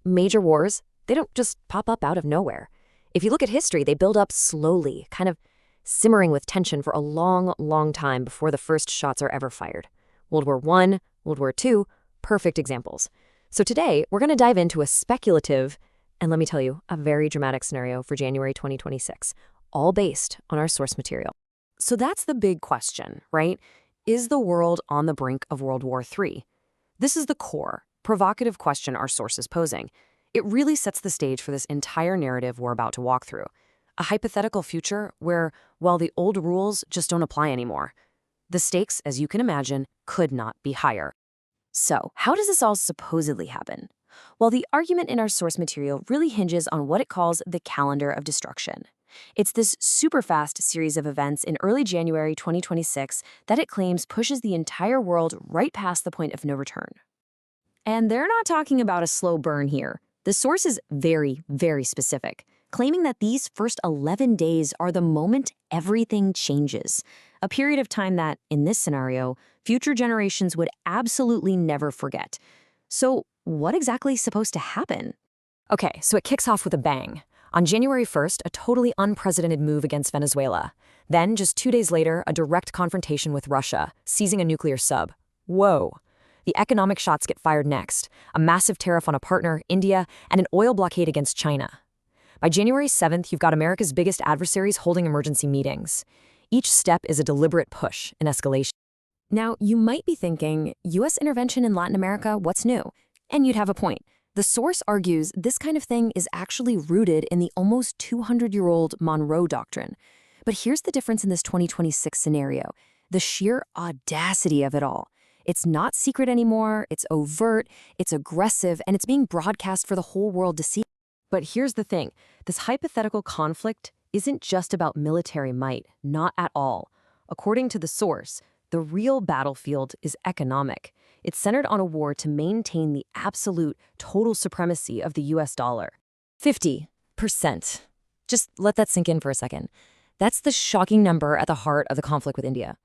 Major wars, they don't just pop up out of nowhere. If you look at history, they build up slowly, kind of simmering with tension for a long, long time before the first shots are ever fired. World War I, World War II, perfect examples. So today, we're going to dive into a speculative, and let me tell you, a very dramatic scenario for January 2026, all based on our source material. So that's the big question, right? Is the world on the brink of World War III? This is the core, provocative question our source is posing. It really sets the stage for this entire narrative we're about to walk through. A hypothetical future where, well, the old rules just don't apply anymore. The stakes, as you can imagine, could not be higher. So, how does this all supposedly happen? Well, the argument in our source material really hinges on what it calls the calendar of destruction. It's this super fast series of events in early January 2026 that it claims pushes the entire world right past the point of no return. And they're not talking about a slow burn here. The source is very, very specific, claiming that these first 11 days are the moment everything changes, a period of time that, in this scenario, future generations would absolutely never forget. So, what exactly is supposed to happen? Okay, so it kicks off with a bang. On January 1st, a totally unprecedented move against Venezuela. Then, just 2 days later, a direct confrontation with Russia, seizing a nuclear sub. Whoa. The economic shots get fired next, a massive tariff on a partner, India, and an oil blockade against China. By January 7th, you've got America's biggest adversaries holding emergency meetings. Each step is a deliberate push, an escalation. Now, you might be thinking, U.S. intervention in Latin America, what's new? And you'd have a point. The source argues this kind of thing is actually rooted in the almost 200-year-old Monroe Doctrine. But here's the difference in this 2026 scenario: the sheer audacity of it all. It's not secret anymore, it's overt, it's aggressive, and it's being broadcast for the whole world to see. But here's the thing, this hypothetical conflict isn't just about military might, not at all. According to the source, the real battlefield is economic. It's centered on a war to maintain the absolute, total supremacy of the US dollar. 50%. Just let that sink in for a second. That's the shocking number at the heart of the conflict with India.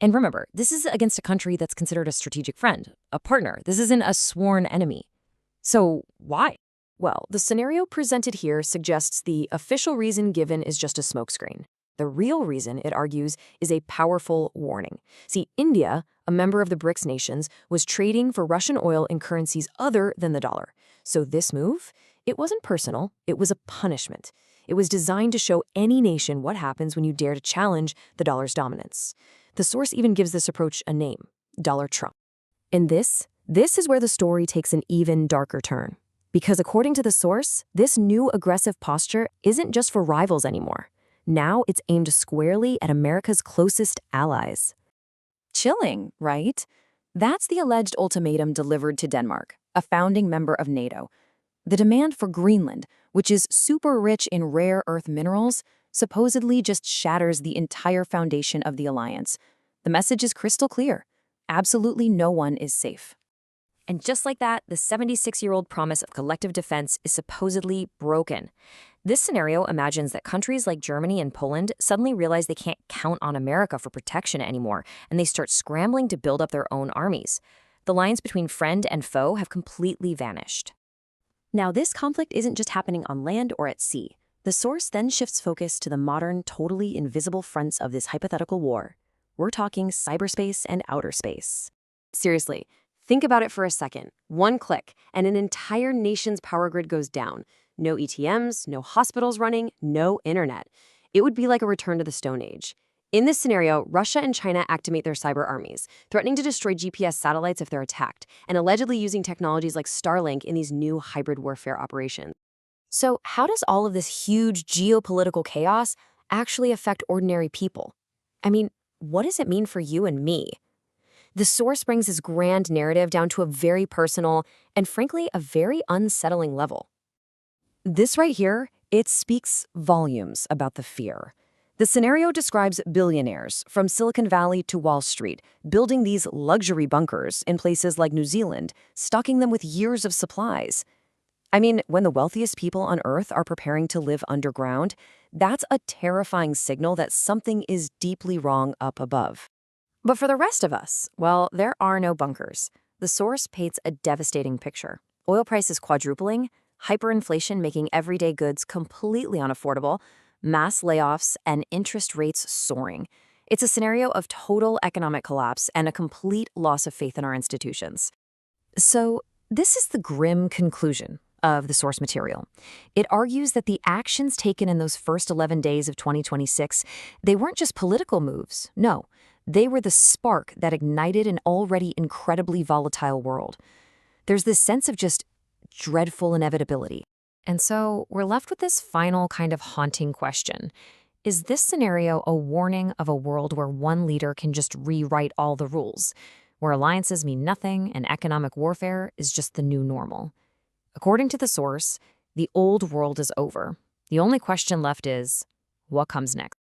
And remember, this is against a country that's considered a strategic friend, a partner. This isn't a sworn enemy. So why? Well, the scenario presented here suggests the official reason given is just a smokescreen. The real reason, it argues, is a powerful warning. See, India, a member of the BRICS nations, was trading for Russian oil in currencies other than the dollar. So this move, it wasn't personal, it was a punishment. It was designed to show any nation what happens when you dare to challenge the dollar's dominance. The source even gives this approach a name: Dollar Trump. And this is where the story takes an even darker turn. Because according to the source, this new aggressive posture isn't just for rivals anymore. Now it's aimed squarely at America's closest allies. Chilling, right? That's the alleged ultimatum delivered to Denmark, a founding member of NATO. The demand for Greenland, which is super rich in rare earth minerals, supposedly just shatters the entire foundation of the alliance. The message is crystal clear. Absolutely no one is safe. And just like that, the 76-year-old promise of collective defense is supposedly broken. This scenario imagines that countries like Germany and Poland suddenly realize they can't count on America for protection anymore, and they start scrambling to build up their own armies. The lines between friend and foe have completely vanished. Now, this conflict isn't just happening on land or at sea. The source then shifts focus to the modern, totally invisible fronts of this hypothetical war. We're talking cyberspace and outer space. Seriously, think about it for a second. One click, and an entire nation's power grid goes down. No ATMs, no hospitals running, no internet. It would be like a return to the Stone Age. In this scenario, Russia and China activate their cyber armies, threatening to destroy GPS satellites if they're attacked, and allegedly using technologies like Starlink in these new hybrid warfare operations. So how does all of this huge geopolitical chaos actually affect ordinary people? I mean, what does it mean for you and me? The source brings this grand narrative down to a very personal and, frankly, a very unsettling level. This right here, it speaks volumes about the fear. The scenario describes billionaires from Silicon Valley to Wall Street building these luxury bunkers in places like New Zealand, stocking them with years of supplies. I mean, when the wealthiest people on Earth are preparing to live underground, that's a terrifying signal that something is deeply wrong up above. But for the rest of us, well, there are no bunkers. The source paints a devastating picture. Oil prices quadrupling, hyperinflation making everyday goods completely unaffordable, mass layoffs, and interest rates soaring. It's a scenario of total economic collapse and a complete loss of faith in our institutions. So, this is the grim conclusion of the source material. It argues that the actions taken in those first 11 days of 2026, they weren't just political moves. No, they were the spark that ignited an already incredibly volatile world. There's this sense of just dreadful inevitability. And so we're left with this final kind of haunting question. Is this scenario a warning of a world where one leader can just rewrite all the rules, where alliances mean nothing and economic warfare is just the new normal? According to the source, the old world is over. The only question left is, what comes next?